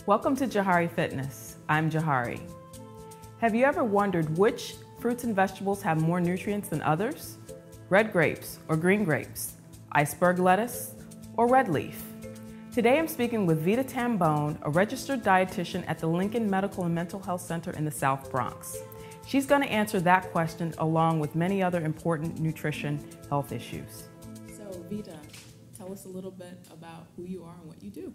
Welcome to Jahari Fitness. I'm Jahari. Have you ever wondered which fruits and vegetables have more nutrients than others? Red grapes or green grapes, iceberg lettuce or red leaf? Today I'm speaking with Vita Tambone, a registered dietitian at the Lincoln Medical and Mental Health Center in the South Bronx. She's going to answer that question along with many other important nutrition health issues. So Vita, tell us a little bit about who you are and what you do.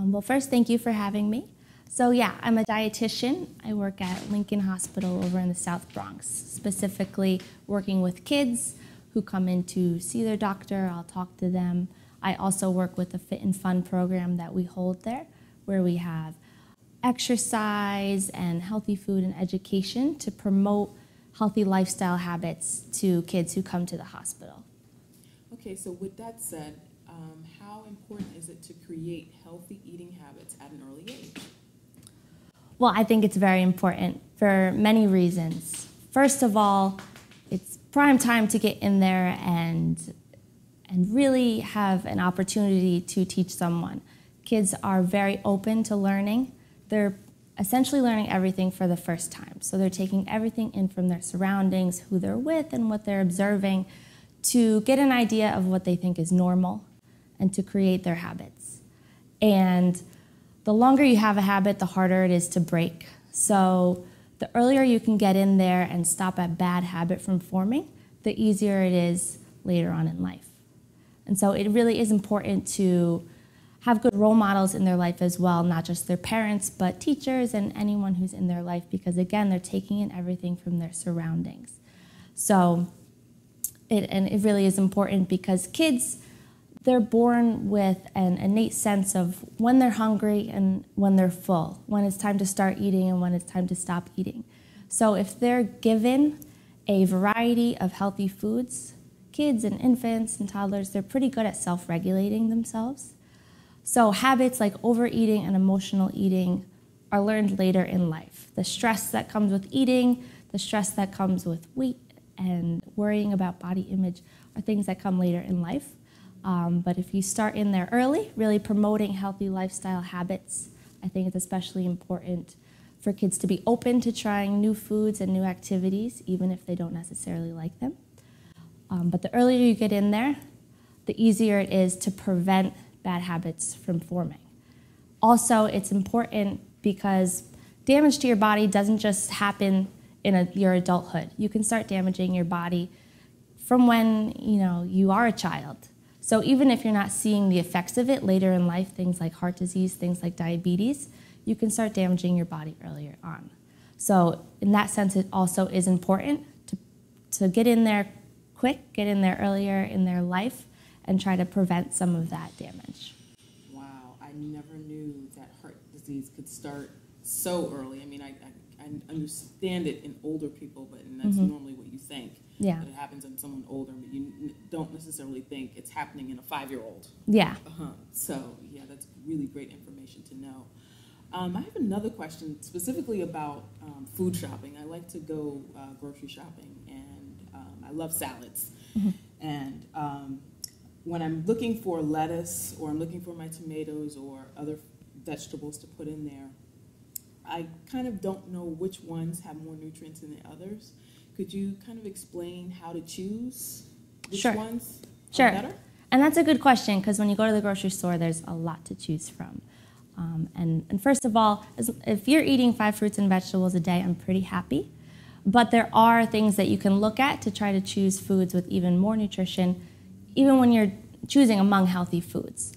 Well, first, thank you for having me. So yeah, I'm a dietitian. I work at Lincoln Hospital over in the South Bronx, specifically working with kids who come in to see their doctor. I'll talk to them. I also work with the Fit and Fun program that we hold there, where we have exercise and healthy food and education to promote healthy lifestyle habits to kids who come to the hospital. Okay, so with that said, how important is it to create healthy eating habits at an early age? Well, I think it's very important for many reasons. First of all, it's prime time to get in there and really have an opportunity to teach someone. Kids are very open to learning. They're essentially learning everything for the first time. So they're taking everything in from their surroundings, who they're with and what they're observing, to get an idea of what they think is normal and to create their habits. And the longer you have a habit, the harder it is to break. So the earlier you can get in there and stop a bad habit from forming, the easier it is later on in life. And so it really is important to have good role models in their life as well, not just their parents, but teachers and anyone who's in their life, because again, they're taking in everything from their surroundings. So it really is important because kids, they're born with an innate sense of when they're hungry and when they're full, when it's time to start eating and when it's time to stop eating. So if they're given a variety of healthy foods, kids and infants and toddlers, they're pretty good at self-regulating themselves. So habits like overeating and emotional eating are learned later in life. The stress that comes with eating, the stress that comes with weight and worrying about body image are things that come later in life. But if you start in there early, really promoting healthy lifestyle habits, I think it's especially important for kids to be open to trying new foods and new activities, even if they don't necessarily like them. But the earlier you get in there, the easier it is to prevent bad habits from forming. Also, it's important because damage to your body doesn't just happen in your adulthood. You can start damaging your body from when you are a child. So even if you're not seeing the effects of it later in life, things like heart disease, things like diabetes, you can start damaging your body earlier on. So in that sense, it also is important to get in there quick, get in there earlier in their life, and try to prevent some of that damage. Wow, I never knew that heart disease could start so early. I mean, I understand it in older people, but that's normally what you think. Yeah. That it happens in someone older, but you don't necessarily think it's happening in a 5-year-old. Yeah. So, yeah, that's really great information to know. I have another question specifically about food shopping. I like to go grocery shopping, and I love salads. And when I'm looking for lettuce or I'm looking for my tomatoes or other vegetables to put in there, I kind of don't know which ones have more nutrients than the others. Could you kind of explain how to choose which ones are better? And that's a good question because when you go to the grocery store, there's a lot to choose from. And first of all, if you're eating 5 fruits and vegetables a day, I'm pretty happy. But there are things that you can look at to try to choose foods with even more nutrition, even when you're choosing among healthy foods.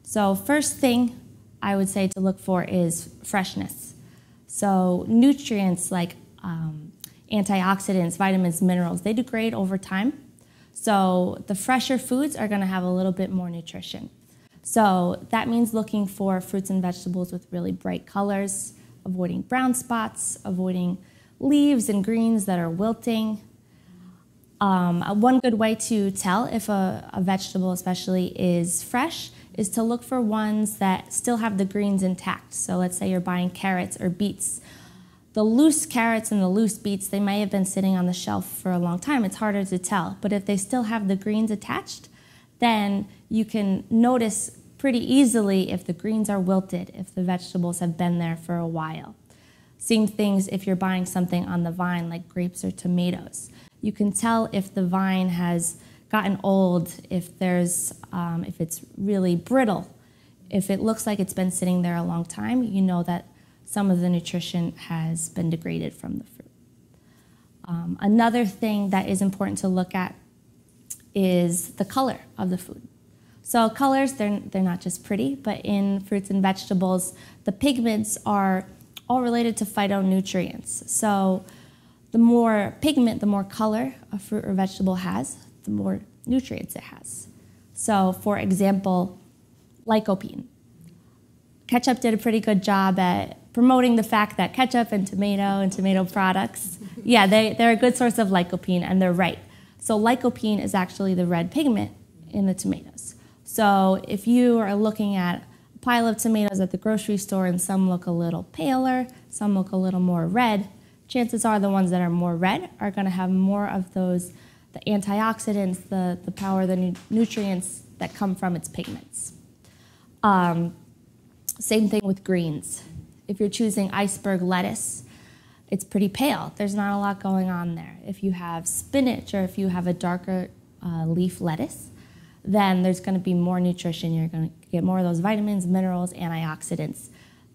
So first thing I would say to look for is freshness. So nutrients like antioxidants, vitamins, minerals, they degrade over time. So the fresher foods are going to have a little bit more nutrition. So that means looking for fruits and vegetables with really bright colors, avoiding brown spots, avoiding leaves and greens that are wilting. One good way to tell if a vegetable especially is fresh is to look for ones that still have the greens intact. So let's say you're buying carrots or beets. The loose carrots and the loose beets, they may have been sitting on the shelf for a long time. It's harder to tell. But if they still have the greens attached, then you can notice pretty easily if the greens are wilted, if the vegetables have been there for a while. Same things if you're buying something on the vine like grapes or tomatoes. You can tell if the vine has gotten old, if it's really brittle. If it looks like it's been sitting there a long time, you know that some of the nutrition has been degraded from the fruit. Another thing that is important to look at is the color of the food. So colors, they're not just pretty, but in fruits and vegetables, the pigments are all related to phytonutrients. So the more pigment, the more color a fruit or vegetable has, the more nutrients it has. So for example, lycopene. Ketchup did a pretty good job at promoting the fact that ketchup and tomato products, yeah, they're a good source of lycopene, and they're right. So lycopene is actually the red pigment in the tomatoes. So if you are looking at a pile of tomatoes at the grocery store and some look a little paler, some look a little more red, chances are the ones that are more red are going to have more of those, the antioxidants, the power, the nutrients that come from its pigments. Same thing with greens. If you're choosing iceberg lettuce, it's pretty pale. There's not a lot going on there. If you have spinach or if you have a darker leaf lettuce, then there's going to be more nutrition. You're going to get more of those vitamins, minerals, antioxidants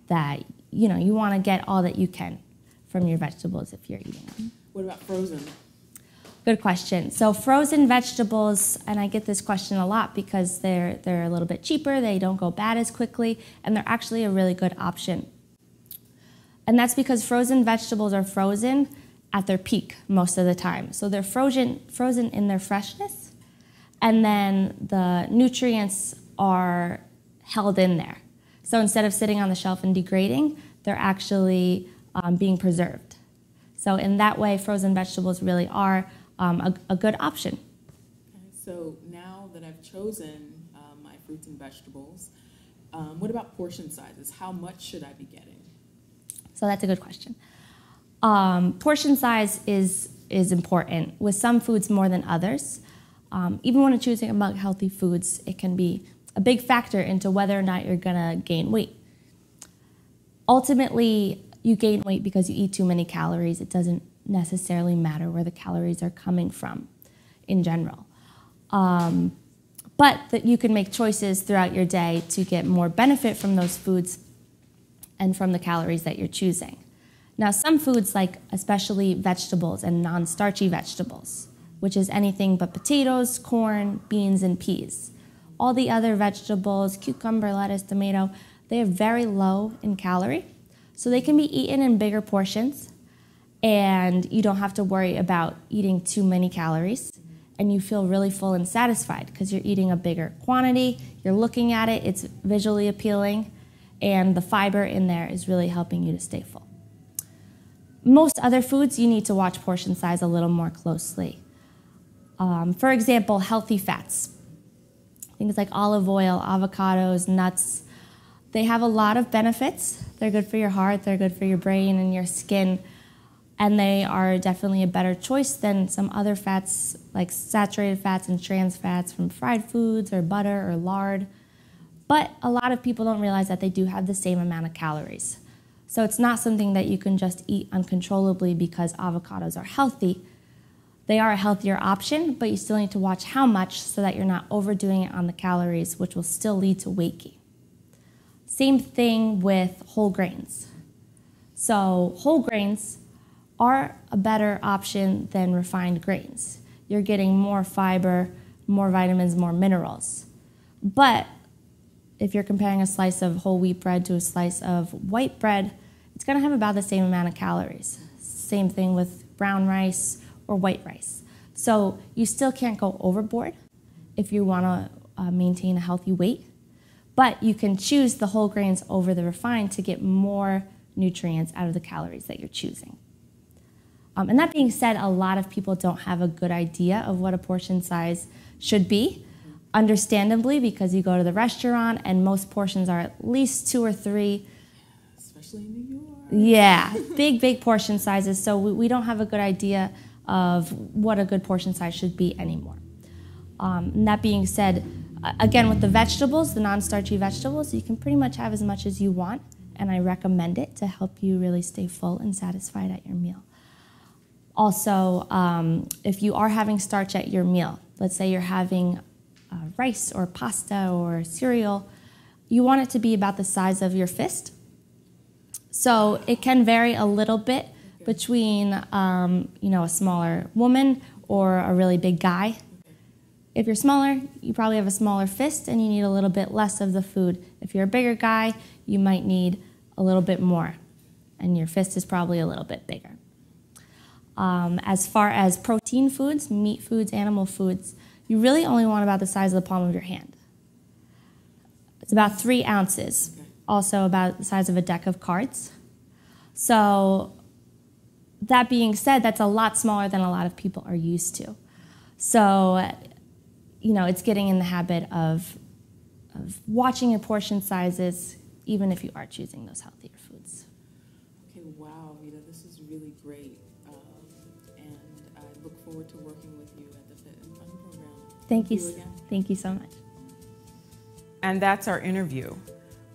that you want to get all that you can from your vegetables if you're eating them. What about frozen? Good question. So frozen vegetables, and I get this question a lot because they're a little bit cheaper, they don't go bad as quickly, and they're actually a really good option. And that's because frozen vegetables are frozen at their peak most of the time. So they're frozen in their freshness, and then the nutrients are held in there. So instead of sitting on the shelf and degrading, they're actually being preserved. So in that way, frozen vegetables really are a good option. Okay, so now that I've chosen my fruits and vegetables, what about portion sizes? How much should I be getting? So that's a good question. Portion size is important, with some foods more than others. Even when choosing among healthy foods, it can be a big factor into whether or not you're gonna gain weight. Ultimately, you gain weight because you eat too many calories. It doesn't necessarily matter where the calories are coming from in general. But that you can make choices throughout your day to get more benefit from those foods and from the calories that you're choosing. Now, some foods, like especially vegetables and non-starchy vegetables, which is anything but potatoes, corn, beans, and peas. All the other vegetables, cucumber, lettuce, tomato, they are very low in calorie. So they can be eaten in bigger portions, and you don't have to worry about eating too many calories, and you feel really full and satisfied because you're eating a bigger quantity, you're looking at it, it's visually appealing, and the fiber in there is really helping you to stay full. Most other foods, you need to watch portion size a little more closely. For example, healthy fats. Things like olive oil, avocados, nuts, they have a lot of benefits. They're good for your heart, they're good for your brain and your skin, and they are definitely a better choice than some other fats like saturated fats and trans fats from fried foods or butter or lard. But a lot of people don't realize that they do have the same amount of calories. So it's not something that you can just eat uncontrollably because avocados are healthy. They are a healthier option, but you still need to watch how much so that you're not overdoing it on the calories, which will still lead to weight gain. Same thing with whole grains. So whole grains are a better option than refined grains. You're getting more fiber, more vitamins, more minerals. But if you're comparing a slice of whole wheat bread to a slice of white bread, it's going to have about the same amount of calories. Same thing with brown rice or white rice. So you still can't go overboard if you want to maintain a healthy weight, but you can choose the whole grains over the refined to get more nutrients out of the calories that you're choosing. And that being said, a lot of people don't have a good idea of what a portion size should be, understandably, because you go to the restaurant and most portions are at least 2 or 3. Especially in New York. Yeah, big portion sizes. So we don't have a good idea of what a good portion size should be anymore. And that being said, Again, with the vegetables, the non-starchy vegetables, you can pretty much have as much as you want, and I recommend it to help you really stay full and satisfied at your meal. Also, if you are having starch at your meal, let's say you're having rice or pasta or cereal, you want it to be about the size of your fist. So it can vary a little bit between a smaller woman or a really big guy. If you're smaller, you probably have a smaller fist and you need a little bit less of the food. If you're a bigger guy, you might need a little bit more, and your fist is probably a little bit bigger. As far as protein foods, meat foods, animal foods, you really only want about the size of the palm of your hand. It's about 3 ounces, also about the size of a deck of cards. So that being said, that's a lot smaller than a lot of people are used to. So, it's getting in the habit of watching your portion sizes, even if you are choosing those healthier foods. Okay, wow, Vita, this is really great. And I look forward to working with you at the Fit and Fun program. Thank you again. Thank you so much. And that's our interview.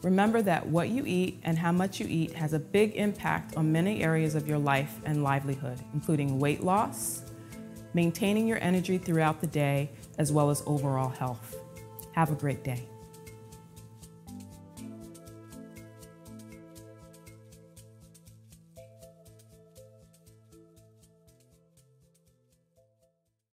Remember that what you eat and how much you eat has a big impact on many areas of your life and livelihood, including weight loss, maintaining your energy throughout the day, as well as overall health. Have a great day.